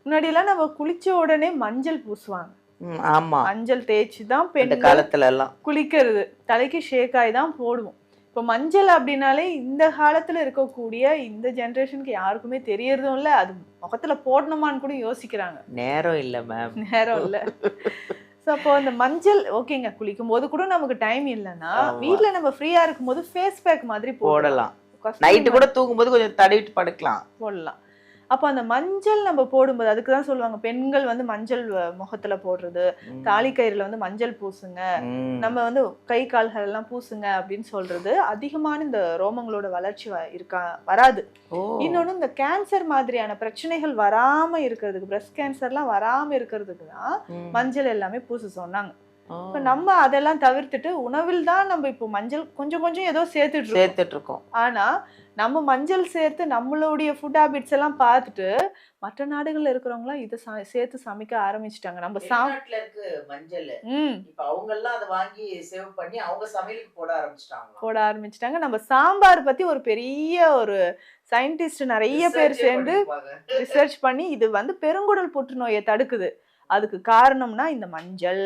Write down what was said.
முன்னாடி எல்லாம் நம்ம குளிச்ச உடனே மஞ்சள் பூசுவாங்க. ஆமா, மஞ்சள் தேய்ச்சி தான் அந்த பெண்கள் காலத்துல எல்லாம் குளிக்கிறது. தலைக்கு ஷேக்காய் தான் போடுவோம். இப்போ மஞ்சள் அப்படின்னாலே இந்த காலத்துல இருக்கக்கூடிய இந்த ஜெனரேஷனுக்கு யாருக்குமே தெரியறதும் இல்ல, அது முகத்துல போடணுமான்னு கூட யோசிக்கிறாங்க. நேரம் இல்ல மேம். நேரம் இல்ல. ஸோ அப்போ அந்த மஞ்சள் ஓகேங்க, குளிக்கும் போது கூட நமக்கு டைம் இல்லைன்னா வீட்டில் நம்ம ஃப்ரீயா இருக்கும்போது ஃபேஸ் பேக் மாதிரி போடலாம். நைட்டு கூட தூங்கும்போது கொஞ்சம் தடவிட்டு படுக்கலாம், போடலாம். அப்போ அந்த மஞ்சள் நம்ம போடும்போது அதுக்கு தான் சொல்லுவாங்க பெண்கள் வந்து மஞ்சள் முகத்துல போடுறது, தாலி கயிறுல வந்து மஞ்சள் பூசுங்க, நம்ம வந்து கை கால்கள் எல்லாம் பூசுங்க அப்படின்னு சொல்றது அதிகமான இந்த ரோமங்களோட வளர்ச்சி வராது. இன்னொன்னு இந்த கேன்சர் மாதிரியான பிரச்சனைகள் வராம இருக்கிறதுக்கு, பிரஸ்ட் கேன்சர்லாம் வராம இருக்கிறதுக்கு தான் மஞ்சள் எல்லாமே பூச சொன்னாங்க. இப்ப நம்ம அதெல்லாம் தவிர்த்துட்டு உணவில் தான் நம்ம இப்போ மஞ்சள் கொஞ்சம் கொஞ்சம் ஏதோ சேர்த்துட்டு இருக்கோம். ஆனா நம்ம மஞ்சள் சேர்த்து நம்மளுடைய ஃபுட் ஹாபிட்ஸ் எல்லாம் பார்த்துட்டு மற்ற நாடுகள்ல இருக்கிறவங்க எல்லாம் இதை சேர்த்து சமைக்க ஆரம்பிச்சிட்டாங்க. நம்ம சாப்பாட்டுல இருக்கு மஞ்சள், இப்ப அவங்க எல்லாம் அதை வாங்கி சேவ் பண்ணி அவங்க சமையலுக்கு போட ஆரம்பிச்சிட்டாங்க. நம்ம சாம்பார் பத்தி ஒரு பெரிய ஒரு சயின்டிஸ்ட் நிறைய பேர் சேர்ந்து ரிசர்ச் பண்ணி இது வந்து பெருங்குடல் புற்றுநோயை தடுக்குது. அதுக்கு காரணம்னா இந்த மஞ்சள்.